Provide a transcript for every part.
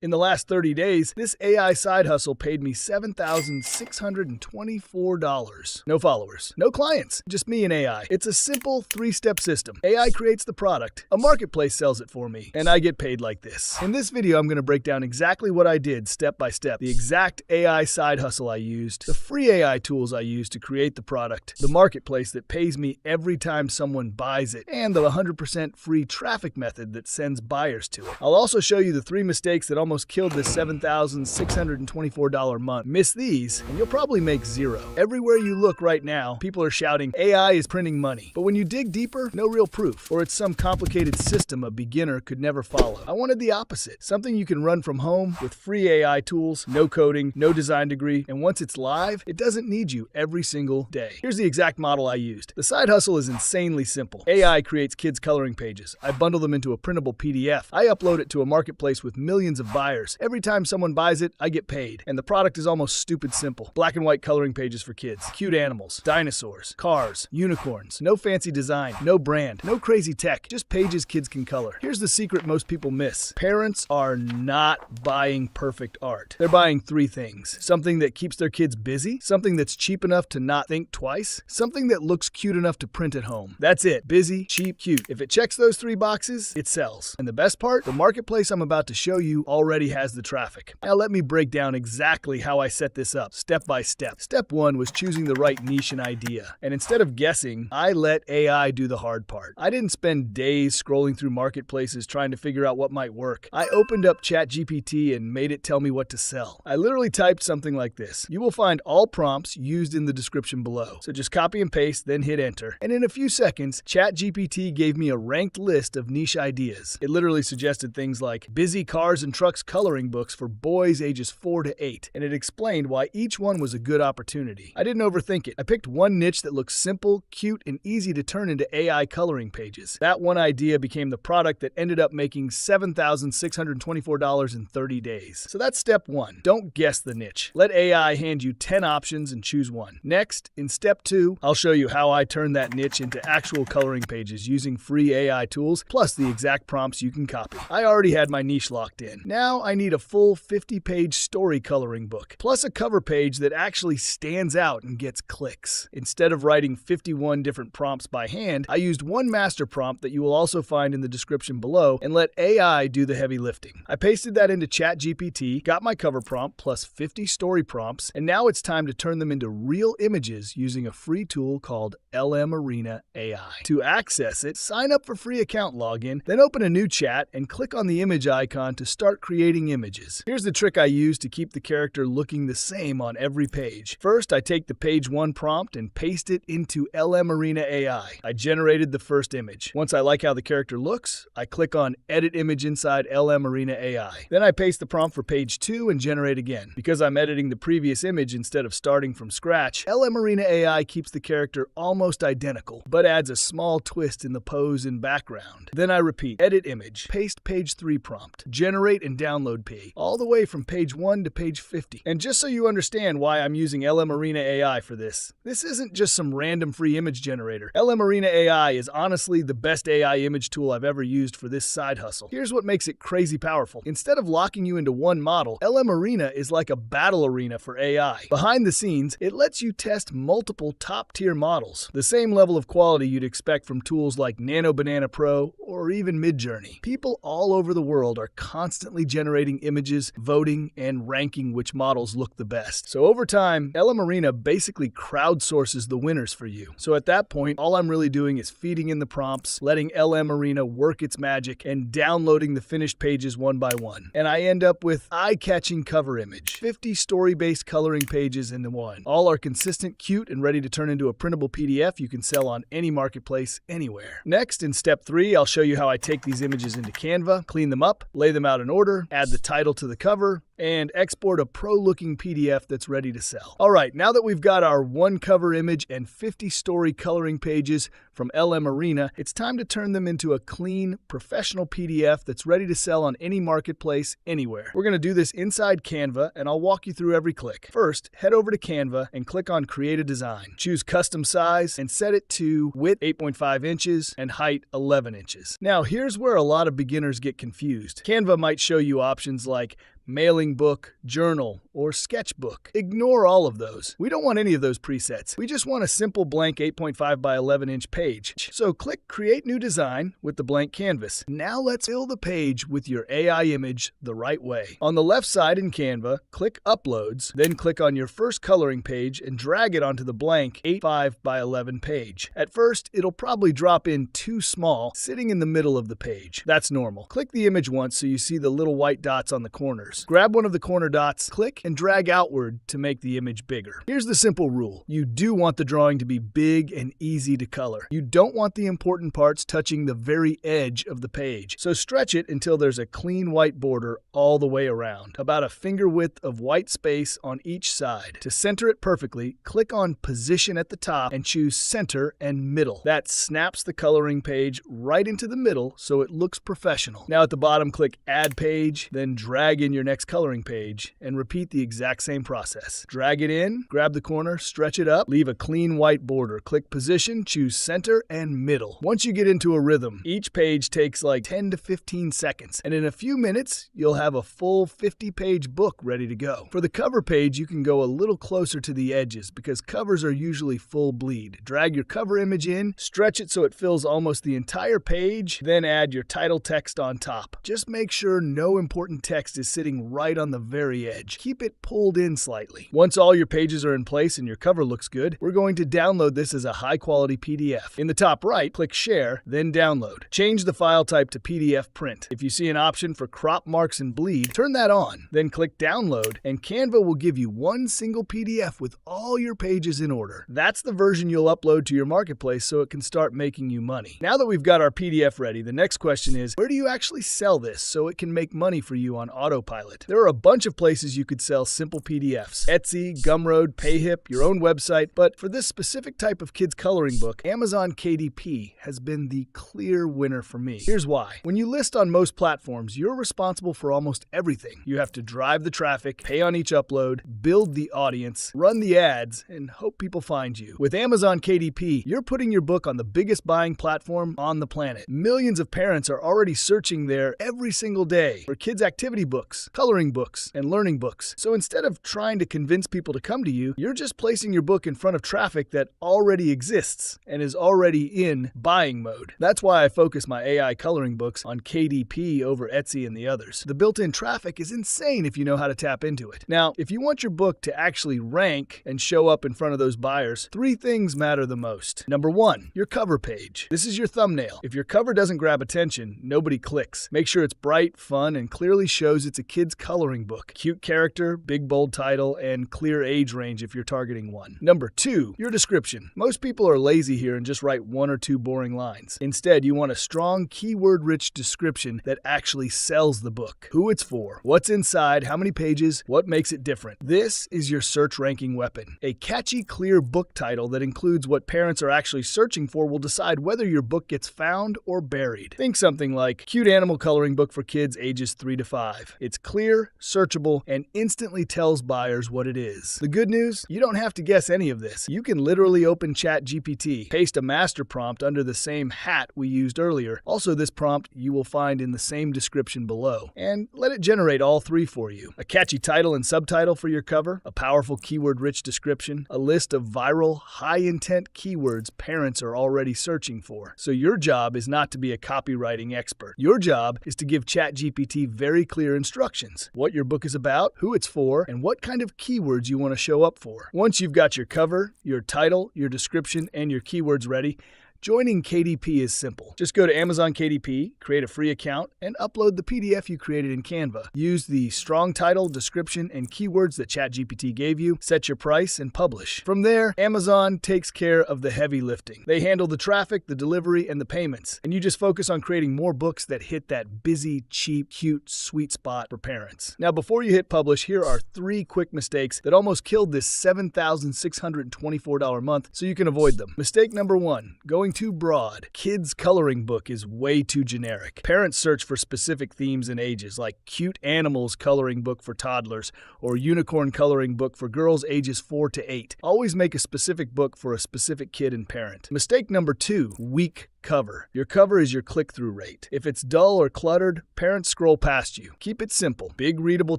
In the last 30 days, this AI side hustle paid me $7,624. No followers, no clients, just me and AI. It's a simple 3-step system. AI creates the product, a marketplace sells it for me, and I get paid like this. In this video, I'm going to break down exactly what I did step by step, the exact AI side hustle I used, the free AI tools I used to create the product, the marketplace that pays me every time someone buys it, and the 100% free traffic method that sends buyers to it. I'll also show you the 3 mistakes that almost killed this $7,624 month. Miss these, and you'll probably make zero. Everywhere you look right now, people are shouting, AI is printing money. But when you dig deeper, no real proof, or it's some complicated system a beginner could never follow. I wanted the opposite, something you can run from home with free AI tools, no coding, no design degree, and once it's live, it doesn't need you every single day. Here's the exact model I used. The side hustle is insanely simple. AI creates kids' coloring pages. I bundle them into a printable PDF. I upload it to a marketplace with millions of buyers. Every time someone buys it, I get paid. And the product is almost stupid simple. Black and white coloring pages for kids. Cute animals, dinosaurs, cars, unicorns. No fancy design, no brand, no crazy tech, just pages kids can color. Here's the secret most people miss. Parents are not buying perfect art. They're buying 3 things. Something that keeps their kids busy, something that's cheap enough to not think twice, something that looks cute enough to print at home. That's it. Busy, cheap, cute. If it checks those 3 boxes, it sells. And the best part, the marketplace I'm about to show you already has the traffic. Now let me break down exactly how I set this up, step by step. Step 1 was choosing the right niche and idea. And instead of guessing, I let AI do the hard part. I didn't spend days scrolling through marketplaces trying to figure out what might work. I opened up ChatGPT and made it tell me what to sell. I literally typed something like this. You will find all prompts used in the description below. So just copy and paste, then hit enter. And in a few seconds, ChatGPT gave me a ranked list of niche ideas. It literally suggested things like busy cars and trucks coloring books for boys ages 4 to 8. And it explained why each one was a good opportunity. I didn't overthink it. I picked one niche that looks simple, cute, and easy to turn into AI coloring pages. That one idea became the product that ended up making $7,624 in 30 days. So that's step 1. Don't guess the niche. Let AI hand you 10 options and choose one. Next, in step 2, I'll show you how I turn that niche into actual coloring pages using free AI tools, plus the exact prompts you can copy. I already had my niche locked in. Now I need a full 50-page story coloring book, plus a cover page that actually stands out and gets clicks. Instead of writing 51 different prompts by hand, I used one master prompt that you will also find in the description below and let AI do the heavy lifting. I pasted that into ChatGPT, got my cover prompt plus 50 story prompts, and now it's time to turn them into real images using a free tool called LM Arena AI. To access it, sign up for free account login, then open a new chat and click on the image icon to start creating images. Here's the trick I use to keep the character looking the same on every page. First, I take the page 1 prompt and paste it into LM Arena AI. I generated the first image. Once I like how the character looks, I click on Edit Image inside LM Arena AI. Then I paste the prompt for page 2 and generate again. Because I'm editing the previous image instead of starting from scratch, LM Arena AI keeps the character almost identical, but adds a small twist in the pose and background. Then I repeat, Edit Image, paste page 3 prompt, generate and download page, all the way from page 1 to page 50. And just so you understand why I'm using LM Arena AI for this isn't just some random free image generator. LM Arena AI is honestly the best AI image tool I've ever used for this side hustle. Here's what makes it crazy powerful. Instead of locking you into one model, LM Arena is like a battle arena for AI. Behind the scenes, it lets you test multiple top-tier models, the same level of quality you'd expect from tools like Nano Banana Pro or even Midjourney. People all over the world are constantly generating images, voting, and ranking which models look the best. So over time, LM Arena basically crowdsources the winners for you. So at that point, all I'm really doing is feeding in the prompts, letting LM Arena work its magic, and downloading the finished pages one by one. And I end up with eye-catching cover image, 50 story-based coloring pages into one. All are consistent, cute, and ready to turn into a printable PDF you can sell on any marketplace, anywhere. Next, in step 3, I'll show you how I take these images into Canva, clean them up, lay them out in order, add the title to the cover, and export a pro-looking PDF that's ready to sell. All right, now that we've got our one cover image and 50 story coloring pages from LM Arena, it's time to turn them into a clean, professional PDF that's ready to sell on any marketplace, anywhere. We're going to do this inside Canva, and I'll walk you through every click. First, head over to Canva and click on Create a Design. Choose Custom Size and set it to width 8.5 inches and height 11 inches. Now, here's where a lot of beginners get confused. Canva might show you options like mailing book, journal, or sketchbook. Ignore all of those. We don't want any of those presets. We just want a simple blank 8.5 by 11 inch page. So click Create New Design with the blank canvas. Now let's fill the page with your AI image the right way. On the left side in Canva, click Uploads, then click on your first coloring page and drag it onto the blank 8.5 by 11 page. At first, it'll probably drop in too small, sitting in the middle of the page. That's normal. Click the image once so you see the little white dots on the corners. Grab one of the corner dots, click, and drag outward to make the image bigger. Here's the simple rule. You do want the drawing to be big and easy to color. You don't want the important parts touching the very edge of the page. So stretch it until there's a clean white border all the way around, about a finger width of white space on each side. To center it perfectly, click on Position at the top and choose Center and Middle. That snaps the coloring page right into the middle so it looks professional. Now at the bottom, click Add Page, then drag in your next coloring page and repeat the exact same process. Drag it in, grab the corner, stretch it up, leave a clean white border. Click Position, choose Center and Middle. Once you get into a rhythm, each page takes like 10 to 15 seconds, and in a few minutes, you'll have a full 50-page book ready to go. For the cover page, you can go a little closer to the edges because covers are usually full bleed. Drag your cover image in, stretch it so it fills almost the entire page, then add your title text on top. Just make sure no important text is sitting right on the very edge. Keep it pulled in slightly. Once all your pages are in place and your cover looks good, we're going to download this as a high-quality PDF. In the top right, click Share, then Download. Change the file type to PDF Print. If you see an option for crop marks and bleed, turn that on. Then click Download, and Canva will give you one single PDF with all your pages in order. That's the version you'll upload to your marketplace so it can start making you money. Now that we've got our PDF ready, the next question is, where do you actually sell this so it can make money for you on autopilot? There are a bunch of places you could sell simple PDFs. Etsy, Gumroad, Payhip, your own website, but for this specific type of kids coloring book, Amazon KDP has been the clear winner for me. Here's why. When you list on most platforms, you're responsible for almost everything. You have to drive the traffic, pay on each upload, build the audience, run the ads, and hope people find you. With Amazon KDP, you're putting your book on the biggest buying platform on the planet. Millions of parents are already searching there every single day for kids' activity books, coloring books, and learning books. So instead of trying to convince people to come to you, you're just placing your book in front of traffic that already exists and is already in buying mode. That's why I focus my AI coloring books on KDP over Etsy and the others. The built-in traffic is insane if you know how to tap into it. Now, if you want your book to actually rank and show up in front of those buyers, 3 things matter the most. Number 1, your cover page. This is your thumbnail. If your cover doesn't grab attention, nobody clicks. Make sure it's bright, fun, and clearly shows it's a kid's coloring book. Cute character, big bold title, and clear age range if you're targeting one. Number 2, your description. Most people are lazy here and just write 1 or 2 boring lines. Instead, you want a strong, keyword-rich description that actually sells the book. Who it's for, what's inside, how many pages, what makes it different. This is your search ranking weapon. A catchy, clear book title that includes what parents are actually searching for will decide whether your book gets found or buried. Think something like, Cute Animal Coloring Book for Kids Ages 3 to 5. It's clear, searchable, and instantly tells buyers what it is. The good news? You don't have to guess any of this. You can literally open ChatGPT, paste a master prompt under the same hat we used earlier. Also, this prompt you will find in the same description below, and let it generate all 3 for you. A catchy title and subtitle for your cover, a powerful keyword-rich description, a list of viral, high-intent keywords parents are already searching for. So your job is not to be a copywriting expert. Your job is to give ChatGPT very clear instructions. What your book is about, who it's for, and what kind of keywords you want to show up for. Once you've got your cover, your title, your description, and your keywords ready, Joining KDP is simple. Just go to Amazon KDP, create a free account, and upload the PDF you created in Canva. Use the strong title, description, and keywords that ChatGPT gave you, set your price, and publish. From there, Amazon takes care of the heavy lifting. They handle the traffic, the delivery, and the payments, and you just focus on creating more books that hit that busy, cheap, cute, sweet spot for parents. Now, before you hit publish, here are 3 quick mistakes that almost killed this $7,624 month, so you can avoid them. Mistake number 1, going too broad. Kids' coloring book is way too generic. Parents search for specific themes and ages, like cute animals coloring book for toddlers or unicorn coloring book for girls ages 4 to 8. Always make a specific book for a specific kid and parent. Mistake number 2, weak cover. Your cover is your click-through rate. If it's dull or cluttered, parents scroll past you. Keep it simple. Big readable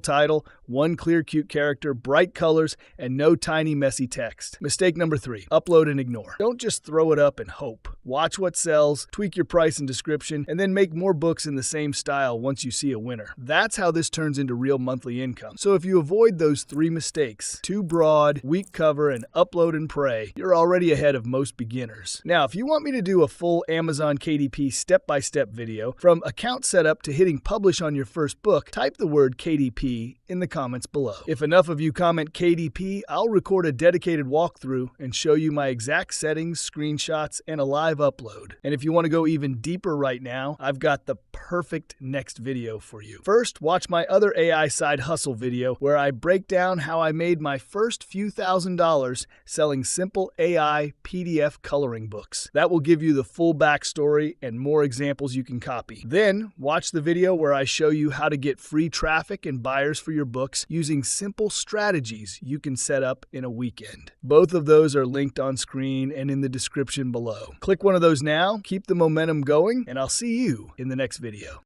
title, 1 clear cute character, bright colors, and no tiny messy text. Mistake number 3, upload and ignore. Don't just throw it up and hope. Watch what sells, tweak your price and description, and then make more books in the same style once you see a winner. That's how this turns into real monthly income. So if you avoid those 3 mistakes, too broad, weak cover, and upload and pray, you're already ahead of most beginners. Now, if you want me to do a full Amazon KDP step-by-step video from account setup to hitting publish on your first book, type the word KDP in the comments below. If enough of you comment KDP, I'll record a dedicated walkthrough and show you my exact settings, screenshots, and a live upload. And if you want to go even deeper right now, I've got the perfect next video for you. First, watch my other AI side hustle video where I break down how I made my first few $1,000s selling simple AI PDF coloring books. That will give you the full backstory and more examples you can copy. Then, watch the video where I show you how to get free traffic and buyers for your books using simple strategies you can set up in a weekend. Both of those are linked on screen and in the description below. Click one of those now, keep the momentum going, and I'll see you in the next video.